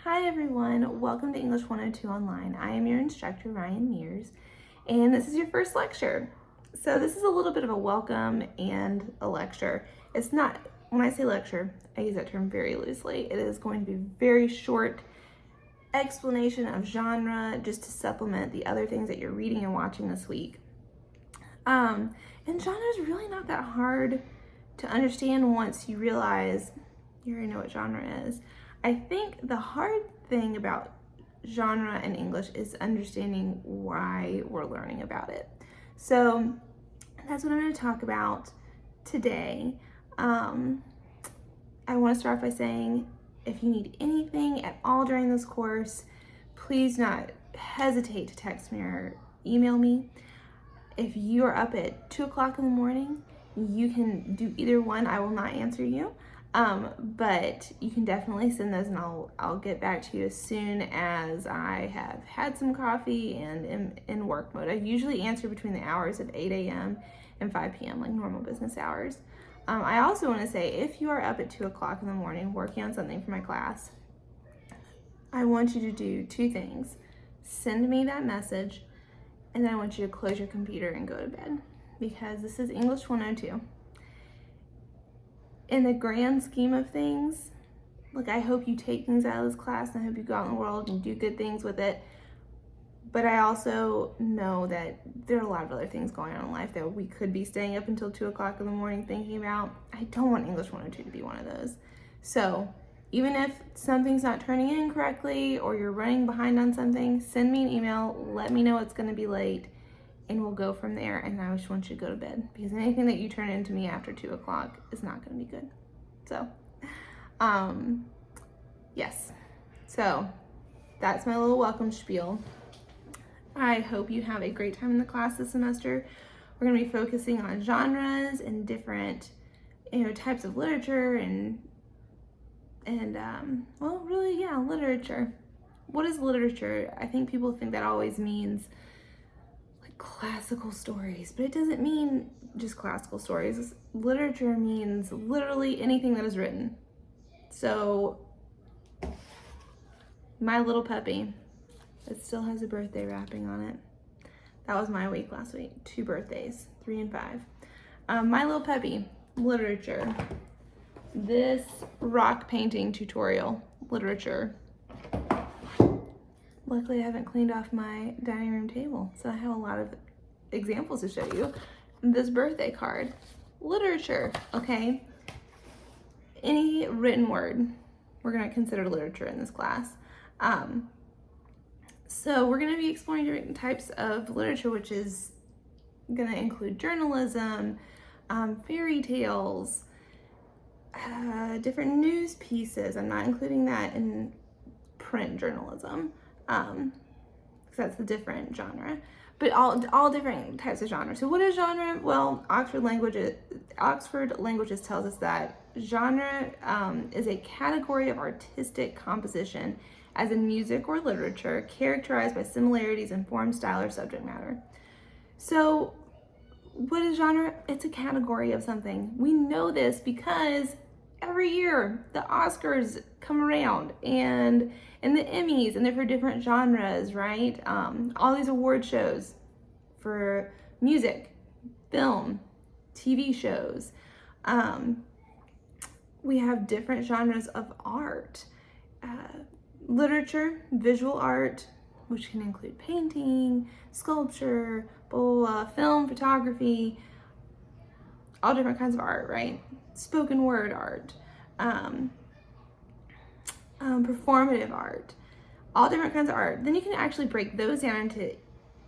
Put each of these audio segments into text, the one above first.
Hi everyone, welcome to English 102 Online. I am your instructor, Ryan Mears, and this is your first lecture. So this is a little bit of a welcome and a lecture. It's not, when I say lecture, I use that term very loosely. It is going to be very short explanation of genre just to supplement the other things that you're reading and watching this week. And genre is really not that hard to understand once you realize you already know what genre is. I think the hard thing about genre in English is understanding why we're learning about it. So that's what I'm going to talk about today. I want to start by saying if you need anything at all during this course, please not hesitate to text me or email me. If you are up at 2 o'clock in the morning, you can do either one. I will not answer you. But you can definitely send those and I'll get back to you as soon as I have had some coffee and am in work mode. I usually answer between the hours of 8 a.m. and 5 p.m. like normal business hours. I also want to say if you are up at 2 o'clock in the morning working on something for my class, I want you to do two things. Send me that message and then I want you to close your computer and go to bed because this is English 102. In the grand scheme of things, like I hope you take things out of this class and I hope you go out in the world and do good things with it. But I also know that there are a lot of other things going on in life that we could be staying up until 2 o'clock in the morning thinking about. I don't want English 102 to be one of those. So even if something's not turning in correctly or you're running behind on something, send me an email, let me know it's gonna be late, and we'll go from there. And I just want you to go to bed because anything that you turn into me after 2 o'clock is not going to be good. So, yes. So that's my little welcome spiel. I hope you have a great time in the class this semester. We're going to be focusing on genres and different, types of literature and well, really, yeah, literature. What is literature? I think people think that always means classical stories, but it doesn't mean just classical stories. Literature means literally anything that is written. So my little puppy, it still has a birthday wrapping on it. That was my week last week. 2 birthdays, 3 and 5. My little puppy, literature. This rock painting tutorial, literature. Luckily, I haven't cleaned off my dining room table, so I have a lot of examples to show you. This birthday card, literature, okay? Any written word, we're gonna consider literature in this class. So we're gonna be exploring different types of literature, which is gonna include journalism, fairy tales, different news pieces. I'm not including that in print journalism. Because that's the different genre, but all different types of genre. So what is genre? Well, Oxford Languages tells us that genre is a category of artistic composition, as in music or literature, characterized by similarities in form, style, or subject matter. So what is genre? It's a category of something. We know this because every year the Oscars come around and the Emmys, and they're for different genres, right? All these award shows for music, film, TV shows. We have different genres of art. Literature, visual art, which can include painting, sculpture, film, photography, all different kinds of art, right? Spoken word art. Performative art, all different kinds of art. Then you can actually break those down into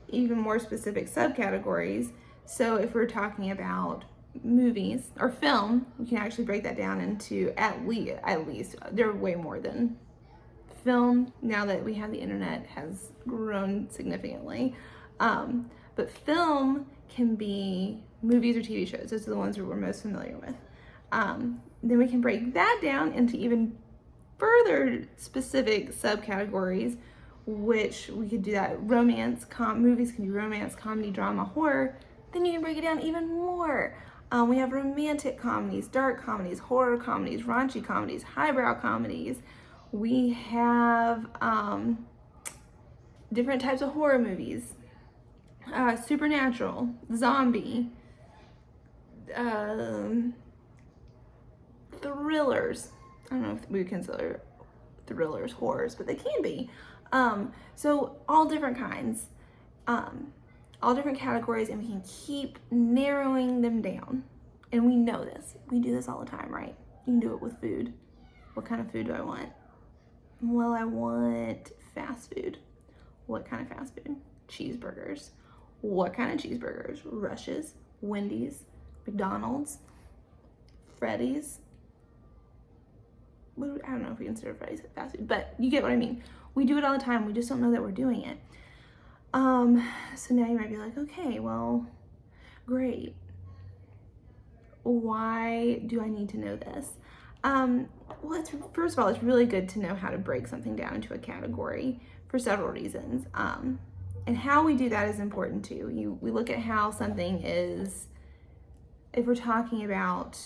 even more specific subcategories. So if we're talking about movies or film, we can actually break that down into at least there are way more than film now that we have the internet has grown significantly. But film can be movies or TV shows. Those are the ones that we're most familiar with. Then we can break that down into even further specific subcategories, which we could do that. Movies can be romance, comedy, drama, horror. Then you can break it down even more. We have romantic comedies, dark comedies, horror comedies, raunchy comedies, highbrow comedies. We have different types of horror movies, supernatural, zombie, thrillers. I don't know if we would consider thrillers horrors, but they can be. So all different kinds, all different categories, and we can keep narrowing them down. And we know this. We do this all the time, right? You can do it with food. What kind of food do I want? Well, I want fast food. What kind of fast food? Cheeseburgers. What kind of cheeseburgers? Rush's, Wendy's, McDonald's, Freddy's. I don't know if we consider Freddy's fast food, but you get what I mean. We do it all the time. We just don't know that we're doing it. So now you might be like, okay, well, great. Why do I need to know this? Well, first of all, it's really good to know how to break something down into a category for several reasons. And how we do that is important too. We look at how something is, if we're talking about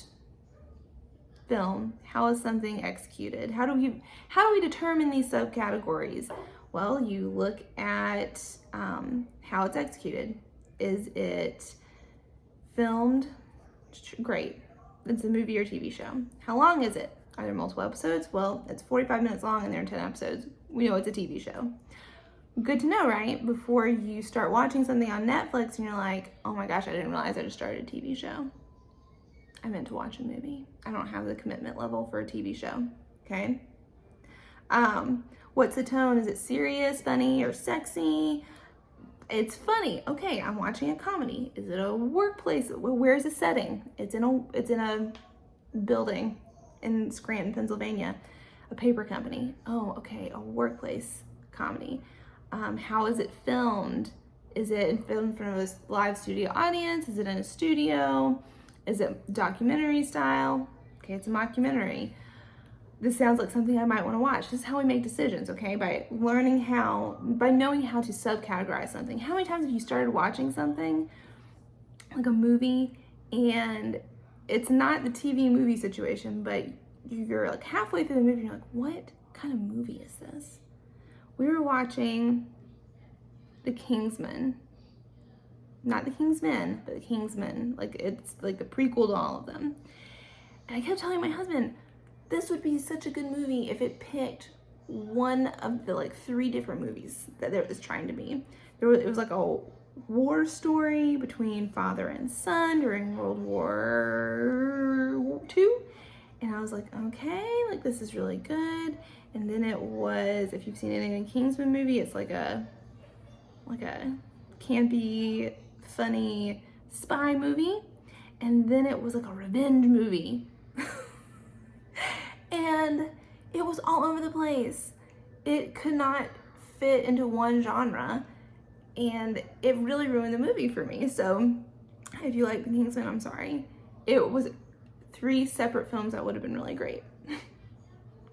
film, how is something executed? How do we determine these subcategories? Well, you look at how it's executed. Is it filmed? Great. It's a movie or TV show. How long is it? Are there multiple episodes? Well, it's 45 minutes long and there are 10 episodes. We know it's a TV show. Good to know, right? Before you start watching something on Netflix and you're like, oh my gosh, I didn't realize I just started a TV show. I meant to watch a movie. I don't have the commitment level for a TV show, okay? What's the tone? Is it serious, funny, or sexy? It's funny. Okay, I'm watching a comedy. Is it a workplace? Where's the setting? It's in a building in Scranton, Pennsylvania, a paper company. Oh, okay, a workplace comedy. How is it filmed? Is it filmed in front of a live studio audience? Is it in a studio? Is it documentary style? Okay, it's a mockumentary. This sounds like something I might want to watch. This is how we make decisions, okay? By knowing how to subcategorize something. How many times have you started watching something, like a movie, and it's not the TV movie situation, but you're like halfway through the movie and you're like, what kind of movie is this? We were watching The Kingsman. Not The Kingsmen, but The Kingsman. Like, it's like the prequel to all of them. And I kept telling my husband, this would be such a good movie if it picked one of the like 3 different movies that it was trying to be. It was like a war story between father and son during World War II. And I was like, okay, like this is really good. And then it was, if you've seen any of the Kingsman movie, it's like a campy, funny spy movie. And then it was like a revenge movie. And it was all over the place. It could not fit into one genre, and it really ruined the movie for me. So if you like The Kingsman, I'm sorry. It was 3 separate films that would have been really great.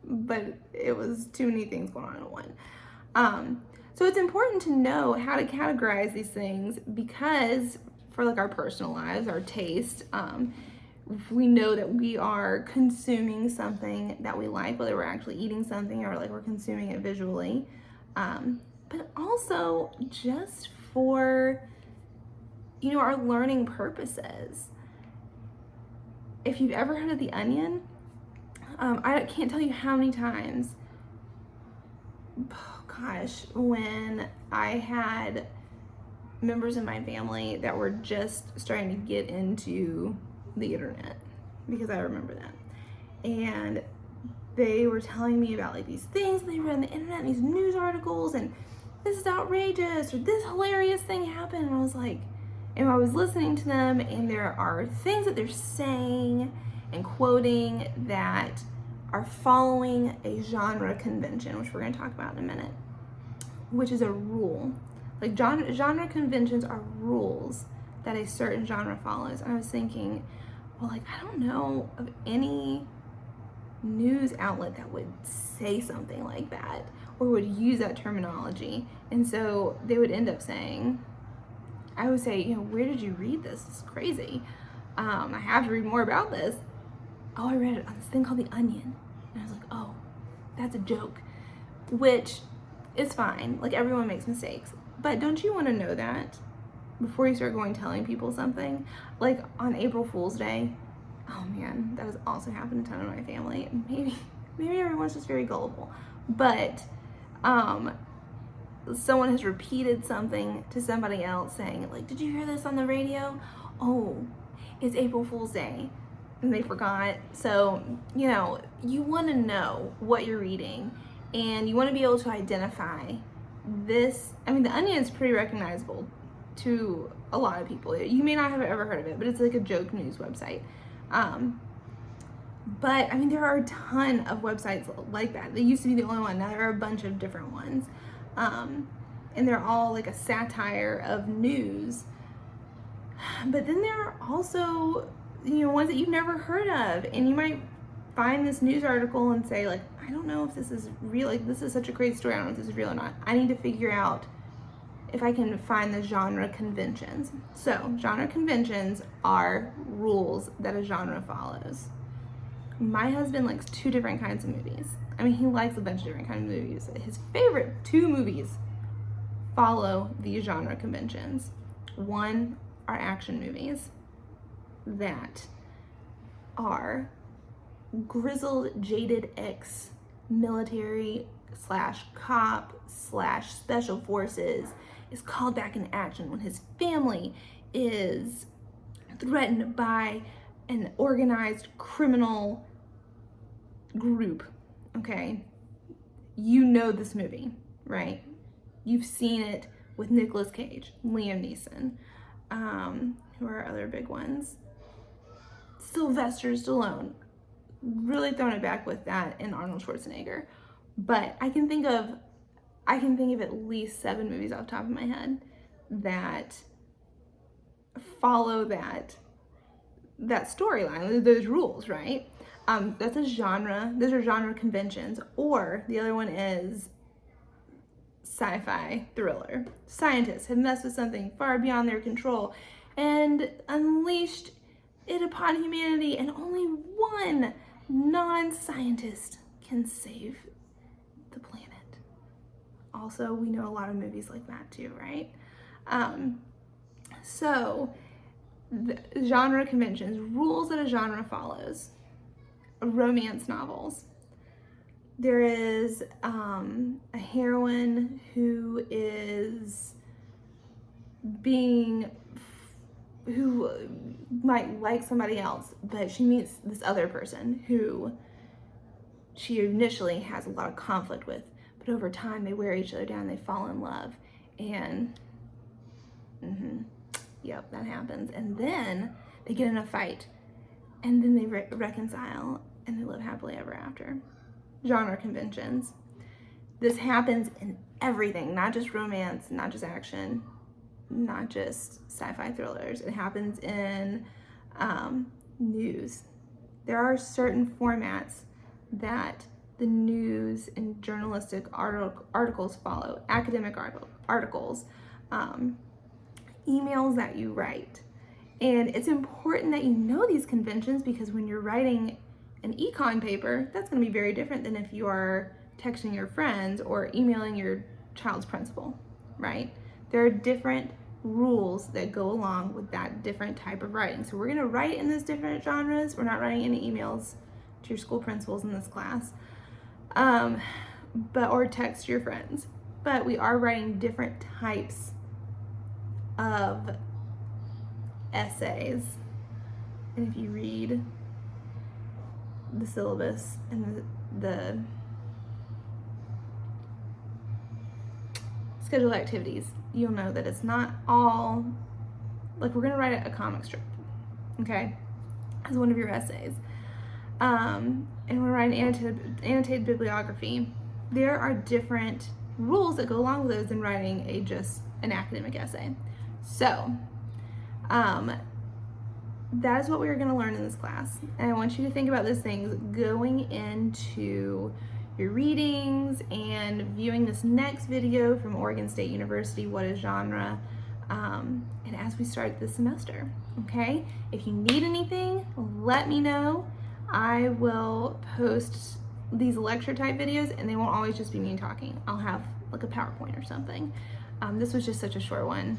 But it was too many things going on in one. So it's important to know how to categorize these things, because for like our personal lives, our taste, we know that we are consuming something that we like, whether we're actually eating something or like we're consuming it visually, but also just for, our learning purposes. If you've ever heard of The Onion, I can't tell you how many times, when I had members of my family that were just starting to get into the internet, because I remember that, and they were telling me about like these things they read on the internet, and these news articles, and this is outrageous, or this hilarious thing happened, and I was like, and I was listening to them, and there are things that they're saying and quoting that are following a genre convention, which we're going to talk about in a minute, which is a rule. Like genre conventions are rules that a certain genre follows. And I was thinking, well, like, I don't know of any news outlet that would say something like that or would use that terminology. And so they would end up saying, I would say, where did you read this? It's crazy. I have to read more about this. Oh, I read it on this thing called The Onion. And I was like, oh, that's a joke, which is fine. Like, everyone makes mistakes. But don't you want to know that before you start going telling people something? Like, on April Fool's Day, oh man, that has also happened to a ton of my family. Maybe everyone's just very gullible. But someone has repeated something to somebody else saying, like, did you hear this on the radio? Oh, it's April Fool's Day. And they forgot. So, you know, you want to know what you're reading, and you want to be able to identify this. I mean, The Onion is pretty recognizable to a lot of people. You may not have ever heard of it, but it's like a joke news website. But I mean, there are a ton of websites like that. They used to be the only one. Now there are a bunch of different ones. And they're all like a satire of news. But then there are also, you know, ones that you've never heard of, and you might find this news article and say, like, I don't know if this is real. Like, this is such a crazy story. I don't know if this is real or not. I need to figure out if I can find the genre conventions. So, genre conventions are rules that a genre follows. My husband likes 2 different kinds of movies. I mean, he likes a bunch of different kinds of movies. His favorite 2 movies follow these genre conventions. One are action movies that are grizzled, jaded ex-military / cop / special forces is called back in action when his family is threatened by an organized criminal group. Okay, you know this movie, right? You've seen it with Nicolas Cage, Liam Neeson, who are other big ones? Sylvester Stallone, really throwing it back with that, and Arnold Schwarzenegger. But I can think of at least 7 movies off the top of my head that follow that storyline, those rules, right? That's a genre. Those are genre conventions. Or the other one is sci-fi thriller. Scientists have messed with something far beyond their control and unleashed it upon humanity, and only one non-scientist can save the planet. Also, we know a lot of movies like that too, right? So, the genre conventions, rules that a genre follows. Romance novels. There is a heroine who might like somebody else, but she meets this other person who she initially has a lot of conflict with, but over time they wear each other down, they fall in love, and yep, that happens. And then they get in a fight, and then they reconcile, and they live happily ever after. Genre conventions. This happens in everything, not just romance, not just action, not just sci-fi thrillers. It happens in news. There are certain formats that the news and journalistic articles follow, academic articles, emails that you write. And it's important that you know these conventions, because when you're writing an econ paper, that's going to be very different than if you are texting your friends or emailing your child's principal, right? There are different rules that go along with that different type of writing. So we're going to write in those different genres. We're not writing any emails to your school principals in this class, or text your friends. But we are writing different types of essays. And if you read the syllabus and the scheduled activities, you'll know that it's not all, like, we're gonna write a comic strip, okay, as one of your essays. And we're writing annotated bibliography. There are different rules that go along with those in writing just an academic essay. So, that is what we're going to learn in this class. And I want you to think about those things going into your readings and viewing this next video from Oregon State University, What is Genre? And as we start this semester, okay? If you need anything, let me know. I will post these lecture type videos, and they won't always just be me talking. I'll have like a PowerPoint or something. This was just such a short one.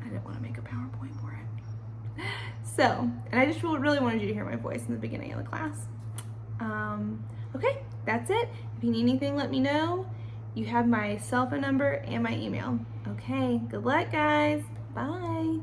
I didn't want to make a PowerPoint for it. So, and I just really wanted you to hear my voice in the beginning of the class. Okay, that's it. If you need anything, let me know. You have my cell phone number and my email. Okay, good luck, guys. Bye.